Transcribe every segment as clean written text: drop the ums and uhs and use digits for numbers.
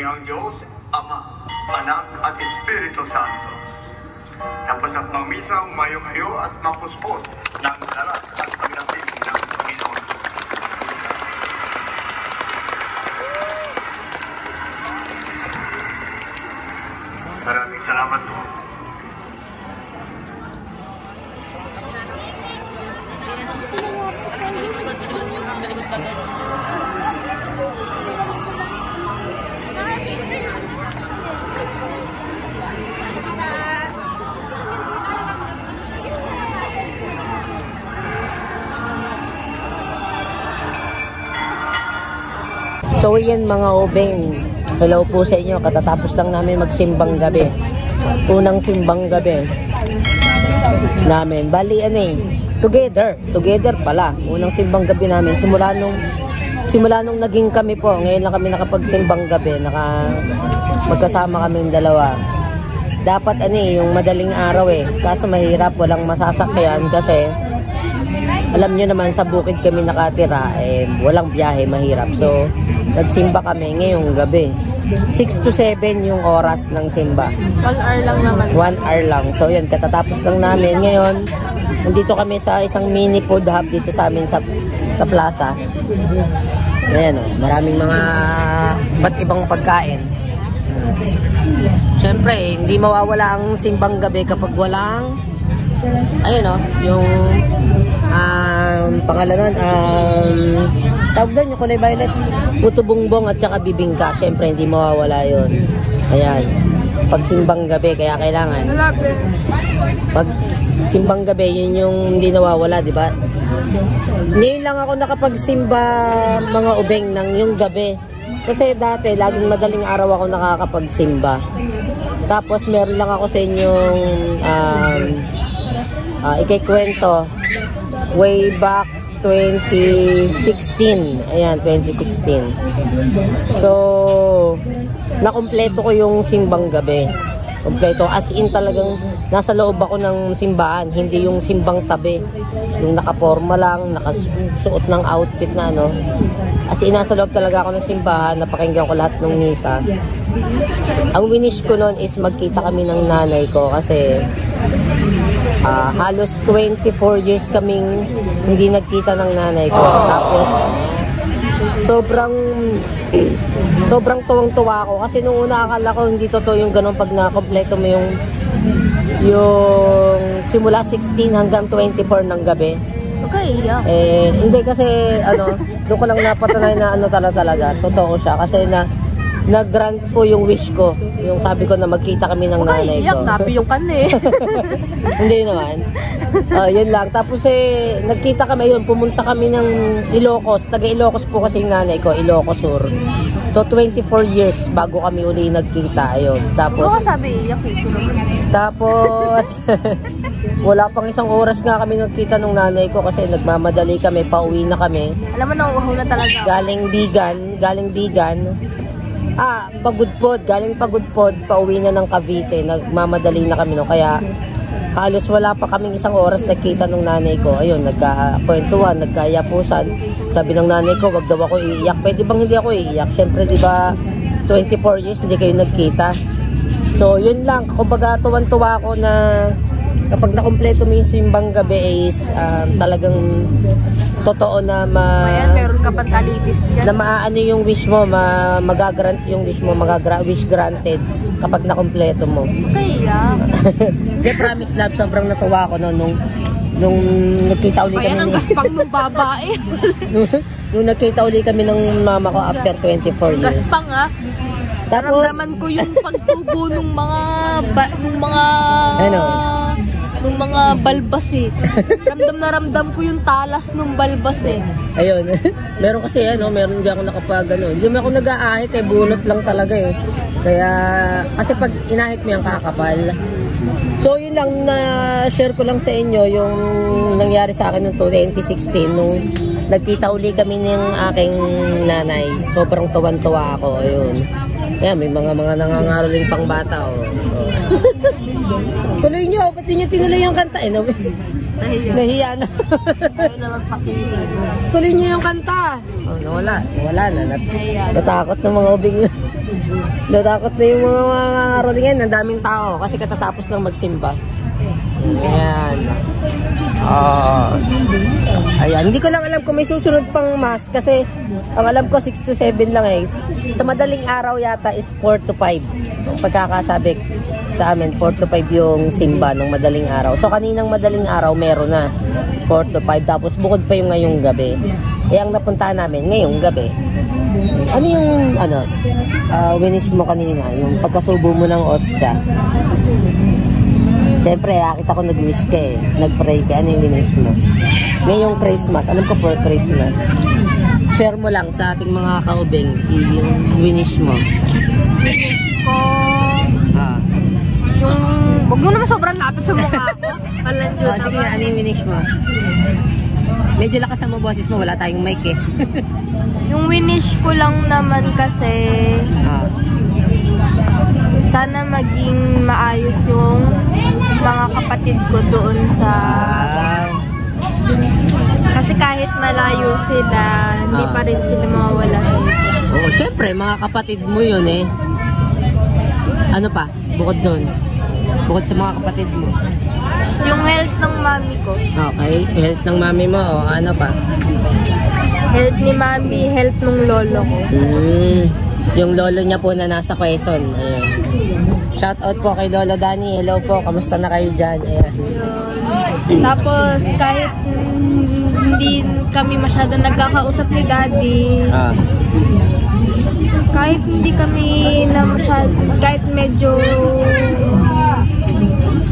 ang Diyos, Ama, Anak at Espiritu Santo. Tapos at mamisa, umayo kayo at mapuspos ng daras at pagdating ng Panginoon. Maraming salamat po. So yan mga obeng, hello po sa inyo. Katatapos lang namin magsimbang gabi. Unang simbang gabi namin. Bali together pala. Unang simbang gabi namin. Simula nung naging kami po. Ngayon lang kami nakapagsimbang gabi. Magkasama kami dalawa. Dapat yung madaling araw Kaso mahirap, walang masasakyan kasi alam nyo naman sa bukid kami nakatira, walang biyahe, mahirap. So, nagsimba kami ngayong gabi. 6 to 7 yung oras ng simba. 1 hour lang naman. 1 hour lang. So, yan, katatapos lang namin. Ngayon, nandito kami sa isang mini food hub dito sa amin sa plaza. Ayan maraming mga ba't ibang pagkain. Siyempre, hindi mawawala ang simbang gabi kapag walang yung pangalan tawag doon yung kulay violet, puto bongbong at saka bibingka. Siyempre hindi mawawala yun. Ayan, pag simbang gabi, kaya kailangan pag simbang gabi, yun yung hindi nawawala, di ba? Ngayon lang ako nakapagsimba mga ubeng ng yung gabi, kasi dati laging madaling araw ako nakakapagsimba. Tapos meron lang ako sa inyong ikikwento way back 2016. Ayan, 2016. So, nakumpleto ko yung simbang gabi. Kompleto. As in talagang nasa loob ako ng simbahan. Hindi yung simbang tabi. Yung nakaporma lang, nakasuot ng outfit na As in, nasa loob talaga ako ng simbahan. Napakinggan ko lahat ng misa. Ang winish ko noon is magkita kami ng nanay ko kasi halos 24 years kaming hindi nagkita ng nanay ko. Tapos sobrang tuwang-tuwa ako kasi nung una akala ko hindi totoo yung ganun pag na-kompleto mo yung simula 16 hanggang 24 ng gabi. Okay, yeah. Hindi kasi doon ko lang napatunay na talaga totoo siya kasi nag-grant po yung wish ko. Yung sabi ko na magkita kami ng nanay ko. Tabi yung Hindi naman. Yun lang. Tapos nagkita kami pumunta kami ng Ilocos. Taga Ilocos po kasi yung nanay ko, Ilocos Sur. So 24 years bago kami uli nagkita. Ayun. Tapos wala pang isang oras nga kami nagkita ng nanay ko kasi nagmamadali kami, pauwi na kami. Alam mo, nauuhaw na talaga. Galing Bigan. Galing Pagudpod, pauwi na ng Cavite. Nagmamadali na kami kaya halos wala pa kaming isang oras nagkita ng nanay ko. Ayun, nagkakwentuhan, nagkayapusan. Sabi ng nanay ko, wag daw ako iiyak. Pwede bang hindi ako iiyak? Syempre, di ba, 24 years hindi kayo nagkita. So, yun lang. Kumbaga, tuwan-tuwa ako na kapag nakumpleto mo yung simbang gabi is talagang totoo na meron ka pang talitis dyan. Na maaano yung wish mo, magagrant yung wish mo, wish granted kapag nakumpleto mo. Okay, yeah. De promise love, sobrang natuwa ako nung nagkita uli kami ang gaspang ng babae. nung nagkita uli kami ng mama ko after 24 years. Gaspang Tapos naramdaman ko yung pagtubo nung mga balbas ramdam ko yung talas ng balbas Ayun. Meron kasi meron di ako hindi mo ako nag-aahit bunot lang talaga Kaya kasi pag inahit mo yung kakapal. So yun lang na share ko lang sa inyo yung nangyari sa akin noong 2016 nung nagkita uli kami ng aking nanay. Sobrang tuwan-tuwa ako. Ayun. Ayan, may mga nangangaroling pang bata. Oh. Tuloy nyo, ba't di nyo tinuloy yung kanta? Eh, nahiya na. Ayaw na magpakita. Tuloy nyo yung kanta. Oh, nawala na. Natakot ng mga ubing yun. Natakot na yung mga nangangaroling yan. Ang daming tao kasi katatapos lang magsimba. Ayan. Ayan. Hindi ko lang alam kung may susunod pang mass kasi ang alam ko 6 to 7 lang eh. Sa madaling araw yata is 4 to 5. Ang pagkakasabi sa amin, 4 to 5 yung simba ng madaling araw. So kaninang madaling araw meron na 4 to 5. Tapos bukod pa yung ngayong gabi. Eh ang napuntahan namin ngayong gabi. Ano yung winish mo kanina? Yung pagkasubo mo ng ostia. Siyempre, kita ko nag-wish ka eh. Nag-pray ka. Ano yung winish mo? Ngayong Christmas. Alam ko for Christmas. Share mo lang sa ating mga kaubing yung winish mo. Wish ko, huwag mo naman sobrang lapit sa mukha ko. Sige, ano yung winish mo? Medyo lakas ang boses mo. Wala tayong mic eh. Yung winish ko lang naman kasi, sana maging maayos yung mga kapatid ko doon sa... Kasi kahit malayo sila, hindi pa rin sila mawawala sa isa. Oo, syempre, mga kapatid mo yun eh. Ano pa? Bukod doon? Bukod sa mga kapatid mo? Yung health ng mami ko. Okay, health ng mami mo. O, ano pa? Health ni mami, health ng lolo ko. Yung lolo niya po na nasa Quezon. Ayan. Shout out po kay Lolo Danny. Hello po, kamusta na kayo dyan? Ayan. Tapos kahit hindi kami masyado nagkakausap ni Daddy, kahit hindi kami na masyado, kahit medyo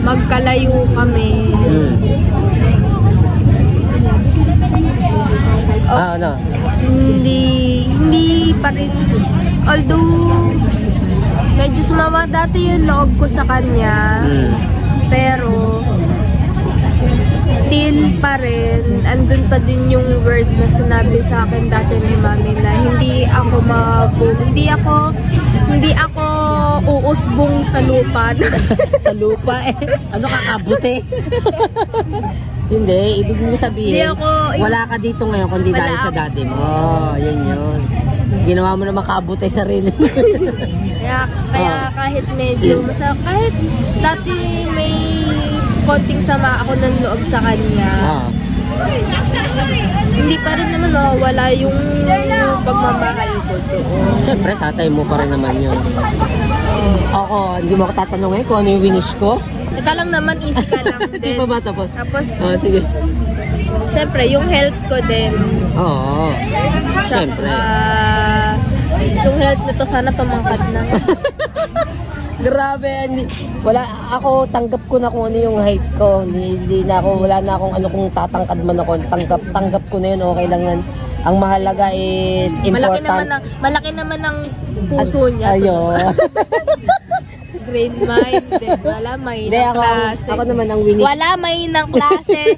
magkalayo kami, hindi pa rin, although medyo sumama dati yung loob ko sa kanya, pero still pa rin, andun pa din yung word na sinabi sa akin dati ni mami na hindi ako uusbong sa lupa. Sa lupa eh. Ano kakabuti? Hindi, ibig mo sabihin, wala ka dito ngayon kundi dahil sa daddy mo. Yun. Ginawa mo na makabuti sarili mo. Kaya kahit medyo kahit dati may konting sama ako ng loob sa kanya, hindi pa rin naman wala yung pagmamahal ko doon. Siyempre, tatay mo pa rin naman yun. Ako, hindi mo ako tatanungin kung ano yung winish ko. Ika lang naman, easy ka lang din. Di pa ba tapos? Tapos, sige. siyempre, yung health ko din. Oo. Siyempre. Yung health nito, sana tumangkat na. Grabe, wala ako, tanggap ko na kung ano yung height ko. Hindi na ako, wala na akong ano kung tatangkad man ako. Tanggap ko na yun, okay lang yun. Ang mahalaga is important. Malaki naman ang puso niya. Ayun. Green mind. Wala may ng klase. Ako naman ang winish. Wala may ng klase.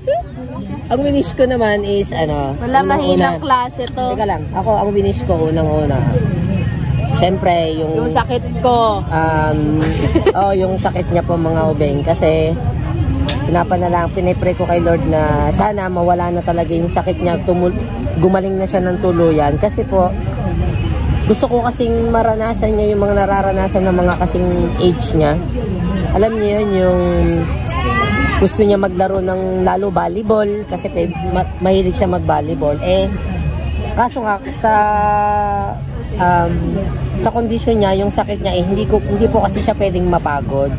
Ang winish ko naman is wala mahinang klase to. Teka lang, ako ang winish ko unang-una. Siyempre, yung sakit ko. yung sakit niya po mga ubeng. Kasi, pinipray ko kay Lord na sana mawala na talaga yung sakit niya. Gumaling na siya ng tuluyan. Kasi po, gusto ko kasing maranasan niya yung mga nararanasan ng mga kasing age niya. Alam niyo yun, yung gusto niya maglaro ng lalo volleyball. Kasi mahilig siya mag-volleyball. Kaso nga, sa kondisyon niya, yung sakit niya hindi po kasi siya pwedeng mapagod.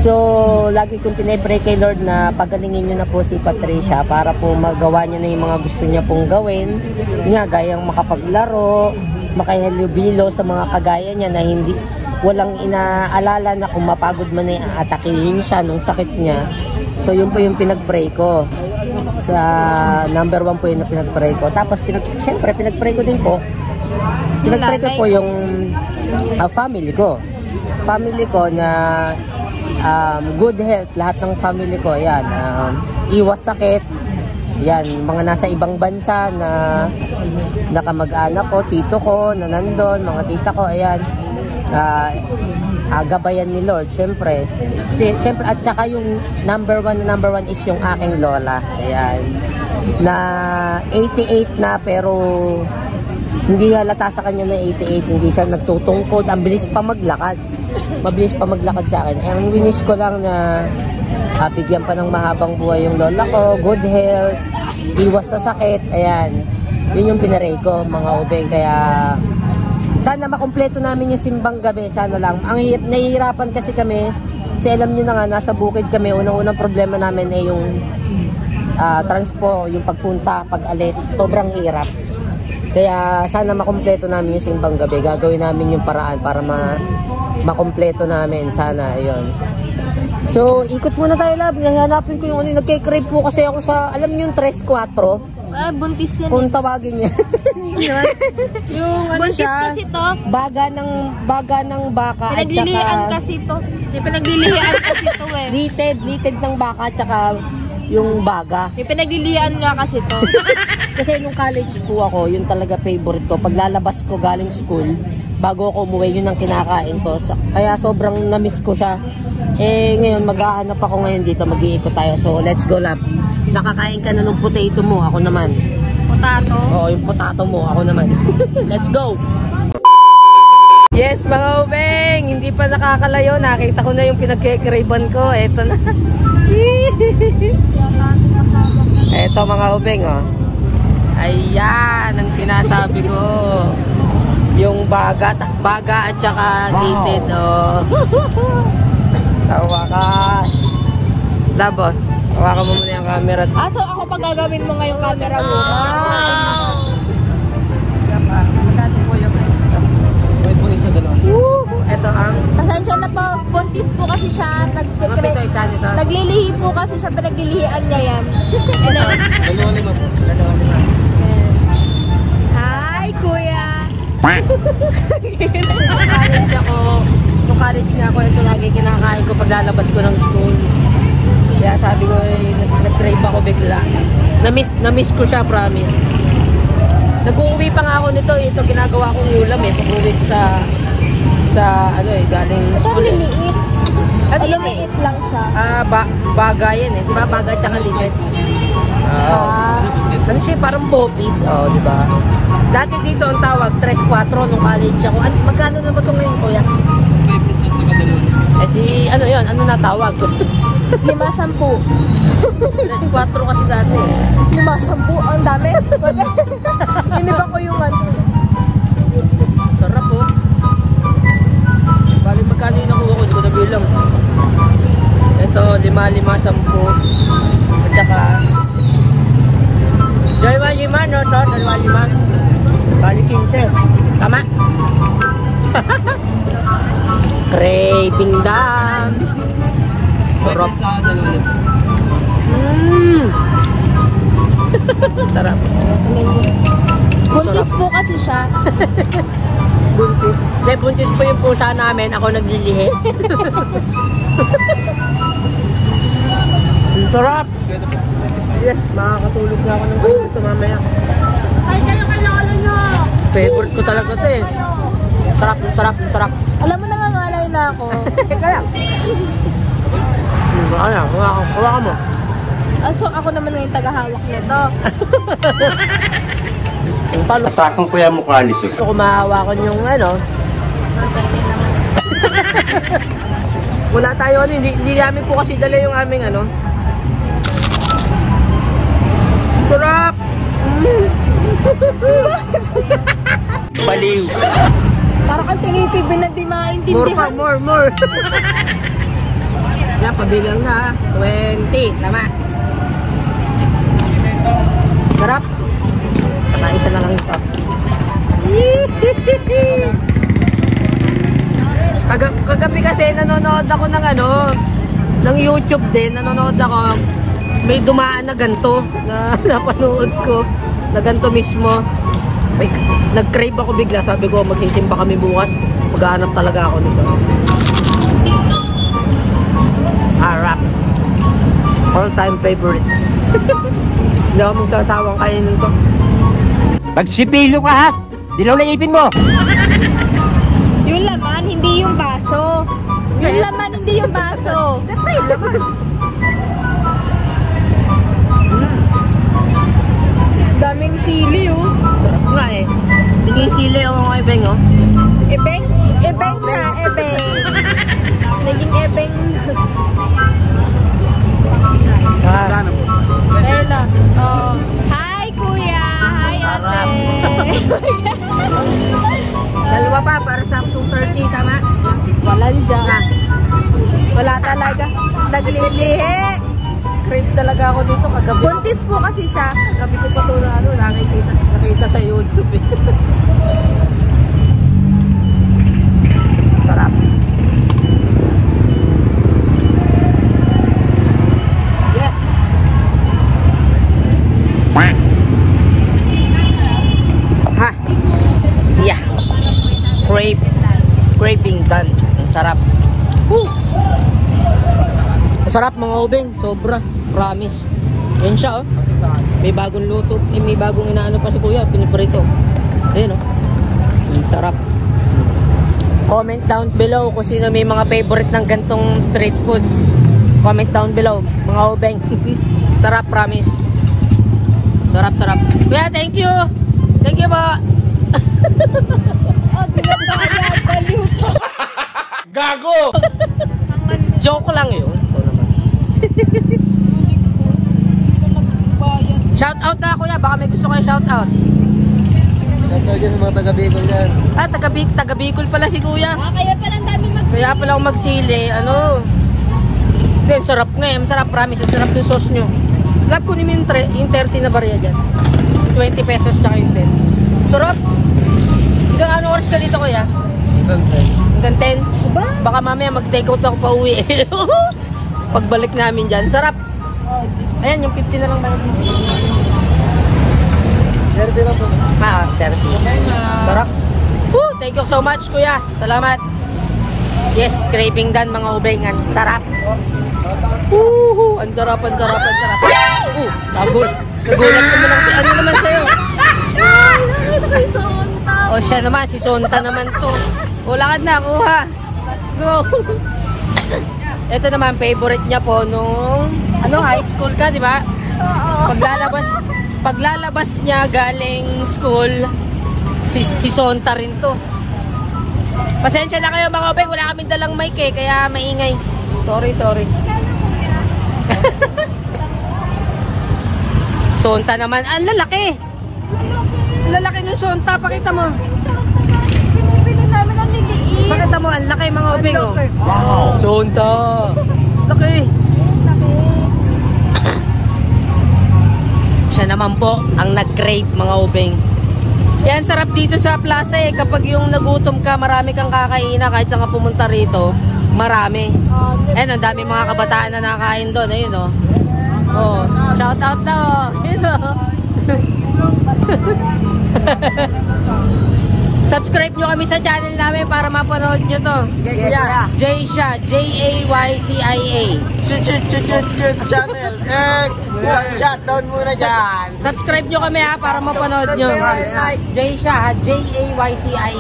So, lagi kong pinipray kay Lord na pagalingin niyo na po si Patricia para po magawa niya na yung mga gusto niya pong gawin. Yung nga, gayang makapaglaro, makahalubilo sa mga kagaya niya na walang inaalala na kung mapagod man ay aatakihin siya nung sakit niya. So, yun po yung pinagpray ko. Sa number 1 po yun na pinagpray ko. Tapos, syempre, pinagpray ko din po. Pinagpray ko po yung family ko. Family ko na good health. Lahat ng family ko, yan. Iwas sakit. Yan, mga nasa ibang bansa na nakamag-anak ko, tito ko, na nandun, mga tita ko, ayan. gabayan ni Lord, syempre. Syempre, at saka yung number one is yung aking lola. Ayan. Na 88 na, pero hindi halata sa kanya na 88. Hindi siya nagtutungkod. Ang bilis pa maglakad. Mabilis pa maglakad sa akin. Ang winish ko lang na bigyan pa ng mahabang buhay yung lola ko. Good health. Iwas sa sakit. Ayan. Yun yung pinaray ko, mga ubeng. Kaya sana makumpleto namin yung simbang gabi. Sana lang. Ang nahihirapan kasi kami. Kasi alam nyo na nga, nasa bukid kami. Unang-unang problema namin ay yung transpo, yung pagpunta, pag-alis. Sobrang hirap. Kaya sana makumpleto namin yung simbang gabi. Gagawin namin yung paraan para makumpleto namin. Sana, ayun. So, ikot muna tayo, lab. Nahanapin ko yung nagkikrave po kasi ako sa, alam nyo yung 3-4. Buntis yan. Kung tawagin niya. Yung ano Buntis siya, kasi to. baga ng baka at Pinaglilihan saka kasi to. May pinaglilihan kasi to eh. litid ng baka at saka yung baga. May pinaglilihan nga kasi to. Kasi nung college po ako, yun talaga favorite ko. Pag lalabas ko galing school, bago ako umuwi, yun ang kinakain ko. Kaya sobrang na-miss ko siya. Eh ngayon, maghahanap ako ngayon dito, mag-iikot tayo. So let's go, lab. Nakakain ka na ng potato mo, ako naman. Potato. Oo, yung potato mo, ako naman. Let's go! Yes, mga ubeng! Hindi pa nakakalayo. Nakita ko na yung pinagkikrayban ko. Eto na. Eto, mga ubeng, oh. Ayan, ang sinasabi ko. Yung baga at saka litid, oh. Sa wakas. Labo, hawakan mo muna yung camera. So ako pag gagawin mo ngayong camera mo. Magkano po yung Wait po, isa dalawa. Ito ang Pasensya na po, buntis po kasi siya. piso isa nito. Naglilihi po kasi siya, pinaglilihian niya yan. Dalawa lima po. Dalawa lima. Hi, kuya! Nung college na ako, ito lagi kinakain ko pag lalabas ko ng school. Kaya sabi ko, nag-crave ako bigla. Na-miss ko siya, promise. Nag-uwi pa nga ako nito, ito ginagawa kong ulam eh. Pag-uwi ko sa ano eh, galing Ito school. liliit. Ano yun eh? Lumiit lang siya. Baga yan eh. Di ba? Baga at saka litid. Ano siya, parang bopis. Oh, di ba? Dati dito ang tawag, 3-4 nung college ako. Magkano na ba ito ngayon, kuya? 5 pesos sa dalawa lima. Eh di, ano yun? Ano na tawag? 5-10. 3-4 kasi dati. 5-10, ang dami. Iniba ko yung ano. Sarap oh. Bali magkano yung nakuha ko? Hindi ko nabilang. Ito, 5-10. At saka 2-5, no? Ito, 2-5. Bali 15. Tama? Craving dam. Sarap. 5 sa dalawa lima. Sarap. Buntis po kasi siya. Buntis. May buntis po yung pusa namin. Ako naglilihi. Ang sarap. Yes, makakatulog na ako ng ano dito mamaya. Ay, kayo kalolo nyo! Favorite ko talaga ito eh. Sarap, sarap, sarap. Alam mo, nangangalay na ako. Teka lang. Ayan, hawakan mo. So, ako naman ngayon tagahawak nito. Paano? Atakang kuya mo kalis eh. Ito kumahawakan yung ano. Wala tayo ano, hindi namin po kasi dala yung aming ano. Sarap! Baliw. Para kang tinitibin na di maintindihan. More. Yan, pabilang na. 20. Tama. Sarap. Saka isa na lang ito. Kagabi kasi nanonood ako ng ano, ng YouTube din. Nanonood ako. May dumaan na ganto na napanood ko. Na ganto mismo. Nag-crave ako bigla. Sabi ko, magsisimba kami bukas. Maghahanap talaga ako nito. Harap. All-time favorite. Hindi ako magsasawang kainin to. Magsipilo ka ha! Dilaw na ipin mo! Yung laman, hindi yung baso. Yung laman, hindi yung baso. Siyempre, yung laman. Daming sili, oh. Sarap nga eh. Sige, sili ako mga ibeng, oh. Ebeng? Ebeng na, ebeng. Naging ebeng. Ah. Ella. Oh. Hi, kuya. Hi, ate. Dalawa pa para sa 2:30, tama? Walang dyan. Wala talaga. Naglilihi. Crave talaga ako dito kagabi. Buntis po kasi siya. Kagabi ko pa ito na nakita sa YouTube eh. Sarap. Yes. Ha. Yeah. Craving done. Ang sarap. Woo. Ang sarap mga ubeng. Sobra. Promise. Yan siya oh. May bagong luto. May bagong inaano pa si kuya. Piniprito. Ayan oh. Ang sarap. Comment down below kung sino may mga favorite ng gantong street food. Comment down below. Mga ubeng. Sarap promise. Sarap. Kuya thank you. Thank you po. Oh, binabagay. Baliw to. Gago! Joke lang yun. Shout out na kuya, baka may gusto kayo shout out. Shout out dyan sa mga taga-Bicol dyan. Ah, taga Bicol pala si kuya. Kaya palang dami Kaya pala ako magsili, ano. Then sarap nga eh, masarap promise, sarap yung sauce nyo. Lab kunin mo yung 30 na barya dyan. 20 pesos tsaka yung 10. Sarap. Hanggang ano oras ka dito kuya? Hanggang 10? Baka mamaya mag-take out ako pa uwi. Pagbalik namin dyan, sarap. Ayan, yung 50 na lang bayad mo. 30 lang po. Ah, 30. Sarap. Woo, thank you so much, kuya. Salamat. Yes, craving done mga ubengan. Sarap. Woo, ang sarap. Nagulat naman ako si ano naman sa'yo. Kay Sonta. O siya naman, si Sonta naman to. O, lakad na, kuha. Go. Ito naman, favorite niya po nung high school ka, di ba? Oo. Paglalabas niya galing school, si Sonta rin to. Pasensya na kayo mga obeng, wala kaming dalang mic eh, kaya maingay. Sorry. Sonta naman, ang lalaki. Ang lalaki nung Sonta, pakita mo. Pinili namin ang liliit. Pakita mo, ang laki mga obeng oh. Wow! Sonta. Laki. Siya naman po ang nag-crave mga ubeng. Yan, sarap dito sa plaza eh. Kapag yung nagutom ka, marami kang kakaina. Kahit saan ka pumunta rito, marami. Ayan, ang dami mga kabataan na nakakain doon. Ayun oh. Oh, shout out daw. Ayun oh. Subscribe nyo kami sa channel namin para mapanood nyo to. Jaysha, Jaycia. Channel. Shutdown muna dyan. Subscribe nyo kami ha para mapanood nyo. Jaysha, Jaycia.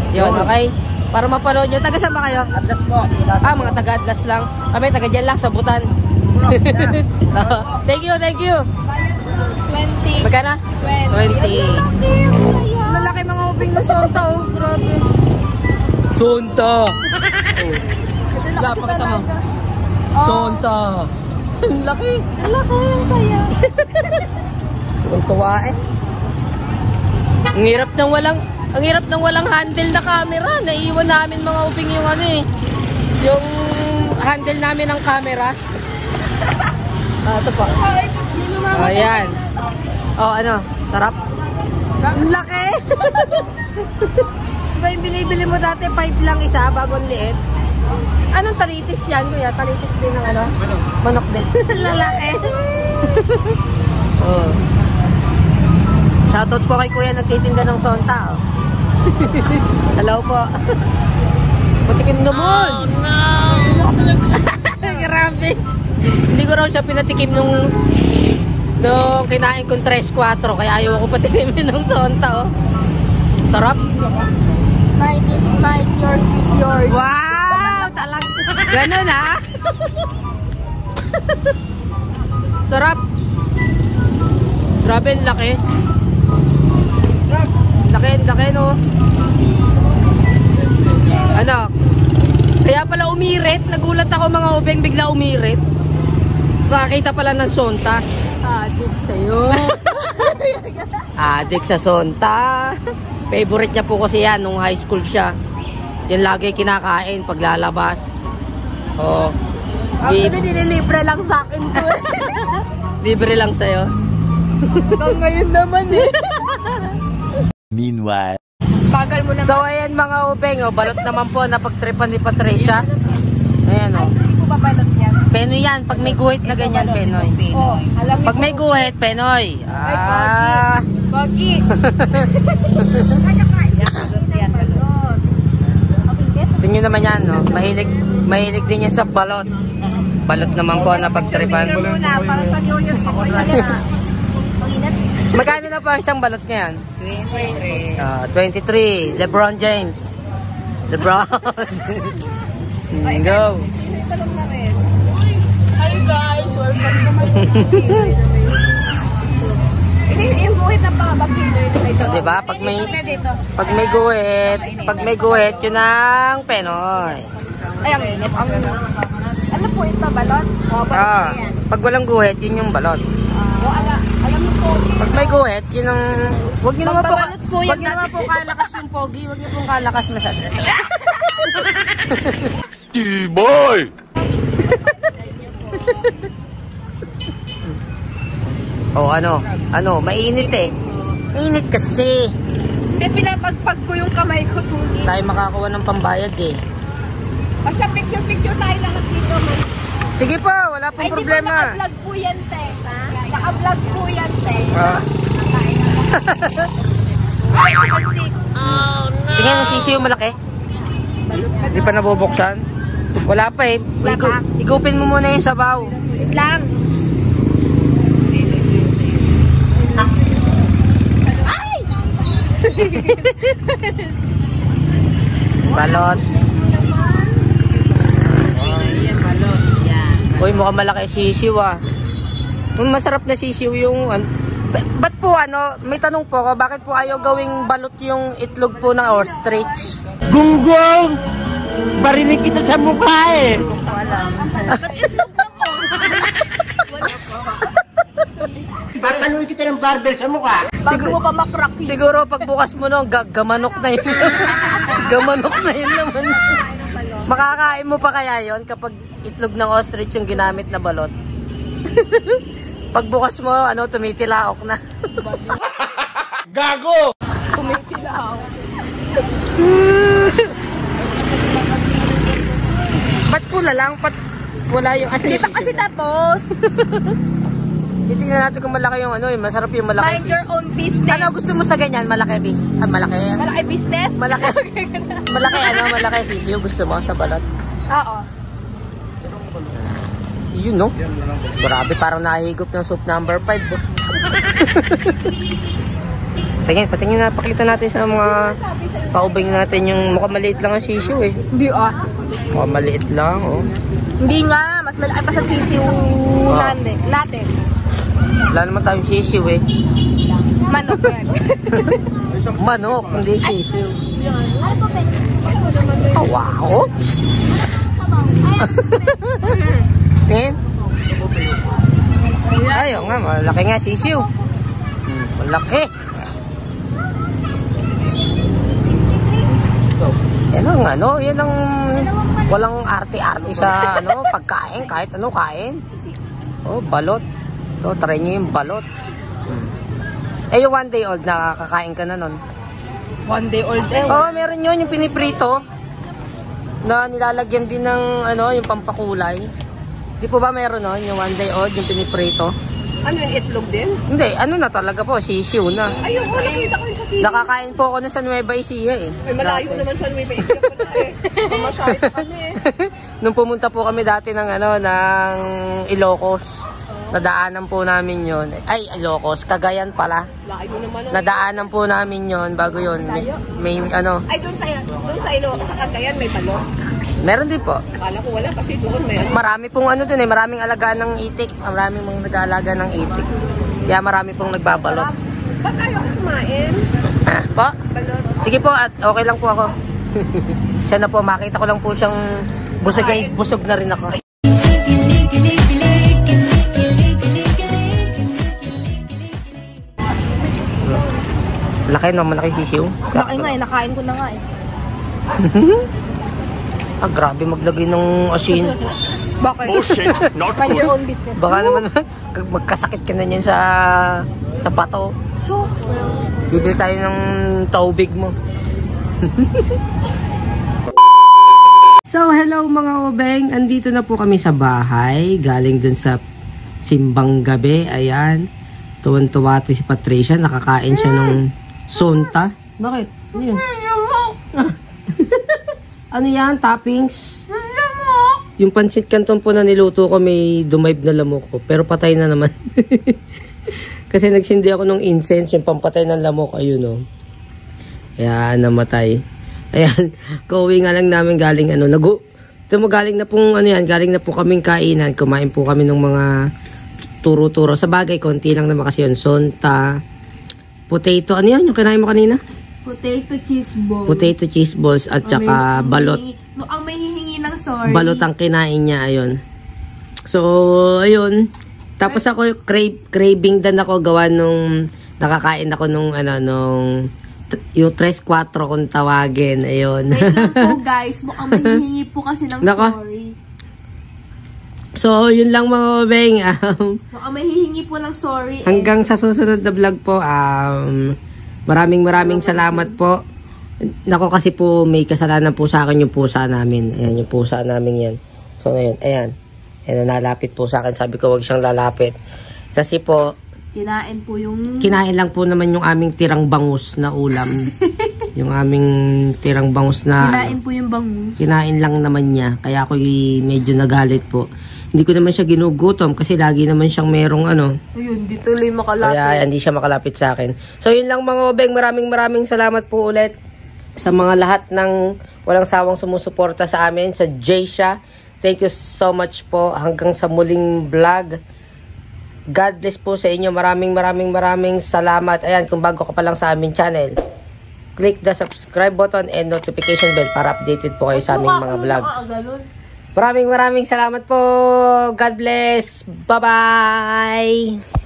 Yun, okay? Para mapanood nyo. Taga saan ba kayo? Atlas po. Ah, mga taga Atlas lang. Kami taga dyan lang, sa Butan. Thank you. 20. Magkana? 20. Lalaki mga ubing na Sonta oh. Grabe. Sonta. Pakita mo. Sonta. Laki. Laki yung saya. Ang tuwa eh. Ang hirap ng walang handle na camera. Naiiwan namin mga ubing yung ano eh. Yung handle namin ng camera. Ito pa. Ayan. Oh, ano? Sarap? Laki! Diba yung binibili mo dati 5 lang isa, bagong liit? Anong talitis yan, kuya? Talitis din ng ano? Manok din. Lalaki! Oh. Shoutout po kay kuya nagtitinda ng Sonta. Oh. Hello po. Patikim naman! Oh no! Grabe! Hindi ko raw siya pinatikim nung kinain kong 3-4 kaya ayaw ko patikimin ng Sonta oh. Sarap. Mine is mine, yours is yours. Wow! Talang ganun ha? Sarap. Grabe, laki. Laki no. Ano? Kaya pala umirit. Nagulat ako mga ubeng, bigla umirit. Nakakita pala ng sonta. Adik sa'yo. Adik sa sonta. Favorite niya po kasi yan nung high school siya. Yan lagi kinakain pag lalabas. Oh. Actually, nililibre lang sa akin to. Libre lang sa'yo. Hanggang ngayon naman eh. Meanwhile. Bagal mo na. So ayan mga ubeng, oh, balot naman po na pagtripan ni Patricia. Ayan oh. Hindi ko babalot yan. Penoy yan, pag may guhit na ganyan, Penoy. Oh, alam mo. Pag may guhit, Penoy. Ay, Pogi. Tingnan naman yan, no? Mahilig din yan sa balot. Balot naman po na pagtripan. Para sa New Year ako Magkano na po ang isang balot ngayon? 23. LeBron James. LeBron James. Go. Hi guys, welcome to my channel. Ini yung buhit na pangabakino ito. Diba? Pag may guhit, yun ang Penoy. Ay, ang init. Ano po ito, balot? Pag walang guhit, yun yung balot. Alam mo po. Pag may guhit, yun ang... Huwag nyo naman Pambabalot po yan wag nyo naman po kalakas yung pogi. Huwag nyo pong kalakas masyado. T-boy! Oh, ano, mainit eh. Mainit kasi. Hindi, pinapagpag ko yung kamay ko tuloy. Tayo makakuha ng pambayad eh. Basta picture tayo lahat dito. Sige po, wala pong problema. Ay, di ba naka-vlog po yan, te? Naka-vlog po yan, te. Ay, nakasik. Oh, no. Tingnan ang sisiyo malaki. Hindi pa nabubuksan. Wala pa eh. Igupin mo muna yung sabaw. Wait lang. Ay! Balot. Uy, mukhang malaki sisiw ah. Masarap na sisiw yung... Ba't po may tanong po ako, bakit po ayaw gawing balot yung itlog po ng ostrich? Gunggong! Barinig kita sa mukha eh! Papanoy kita ng barber sa mukha. Bago mo pa makrak. Siguro pagbukas mo no, gamanok na yun. Gamanok na yun naman. Makakain mo pa kaya yon kapag itlog ng ostrich yung ginamit na balot? Pagbukas mo, tumitilaok na. Gago! Tumitilaok. Ba't pula lang? Ba't wala yung Hindi pa kasi tapos. Titingnan natin kung malaki yung masarap yung malaki. Mind your own business. Ano gusto mo sa ganyan? Malaki malaki? Malaki business? Malaki. Malaki sisiyo gusto mo sa balot? Oo. Yun no? Grabe, parang nahigop ng soup number 5. Patingin na, pakita natin sa mga paubing natin yung mukhang maliit lang ang sisiyo eh. Hindi Mukhang maliit lang oh. Hindi nga, mas malaki pa sa sisiw natin. Wala naman tayong sisiw eh. Manok yan. Manok, hindi sisiw. Oh, wow! Tingin? Ayaw nga, malaki nga sisiw. Malaki. Yan ang walang arte-arte sa pagkain, kahit kain. Oh, balot. So, try nyo yung balot. Eh, yung 1 day old, nakakakain ka na nun. 1 day old eh. Oo, meron yun, yung piniprito. Na nilalagyan din ng, yung pampakulay. Di po ba meron nun, yung 1 day old, yung piniprito? Ano yung itlog din? Hindi, na talaga po, sisiw na. Ayun, nakita ko yung sa TV. Nakakain po ako na sa Nueva Ecija eh. Ay, malayo naman sa Nueva Ecija ko na eh. Mamasahe pa kami eh. Nung pumunta po kami dati ng, ng Ilocos. Nadaanan po namin yon. Ay, Ilocos. Cagayan pala. Nadaanan po namin yon bago yon. May ano. Ay, doon sa Ilocos, sa Cagayan, may balok. Meron din po. Akala ko wala kasi doon may ano. Marami pong ano dun eh. Maraming alaga ng itik. Maraming mga nag-aalaga ng itik. Kaya marami pong nagbabalot. Ba't ayaw kumain? Ah, po? Balot. Sige po at okay lang po ako. Siya na po. Makita ko lang po siyang busog na rin ako. Laki no, malaki sisiw. Laki nga eh, nakain ko na nga eh. Ah, grabe maglagay ng asin. Bakit? Mind your own business. Baka naman magkasakit ka na niyan sa bato. So, Bibili tayo ng tubig mo. So, hello mga obeng. Andito na po kami sa bahay. Galing dun sa simbang gabi. Ayan. Tuwan-tuwa si Patricia. Nakakain siya ng sonta. Bakit? Ano yun? Ano yan? Toppings? Yung pansit canton po na niluto ko may dumayb na lamok ko. Pero patay na naman. Kasi nagsindi ako ng incense. Yung pampatay ng lamok. Ayun o. Ayan, namatay. Ayan, kauwi nga lang namin galing ano, galing na pong ano yan, galing na po kaming kainan, kumain po kami ng mga turo-turo. Sa bagay, konti lang naman kasi yun, sonta, potato, ano yan, yung kinain mo kanina? potato cheese balls. Potato cheese balls at saka balot. Ang may hihingi ng sorry. Balot ang kinain niya, ayun. So, ayun. Tapos ako, craving din ako gawa nung, nakakain ako nung, ano, nung, yung 3-4 kung tawagin, ayun. Wait lang po guys, mukhang mahihingi po kasi ng sorry. So, yun lang mga obeng. Mukhang mahihingi po ng sorry. Hanggang sa susunod na vlog po, maraming salamat po. Nako kasi po, may kasalanan po sa akin yung pusa namin. Ayan, yung pusa namin yan. So, ngayon, ayan. Ayan, nalapit po sa akin. Sabi ko, wag siyang lalapit. Kasi po, kinain lang po naman yung aming tirang bangus na ulam. Yung aming tirang bangus na kinain po yung bangus. Kinain lang naman niya. Kaya ako medyo nagalit po. Hindi ko naman siya ginugutom kasi lagi naman siyang merong ano. Ayun, di tuloy makalapit. Kaya hindi siya makalapit sa akin. So yun lang mga obeng. Maraming salamat po ulit sa mga lahat ng walang sawang sumusuporta sa amin. Sa Jaysha. Thank you so much po. Hanggang sa muling vlog. God bless po sa inyo. Maraming salamat. Ayan, kung bago ka pa lang sa aming channel, click the subscribe button and notification bell para updated po kayo sa aming mga vlog. Maraming salamat po. God bless. Bye-bye.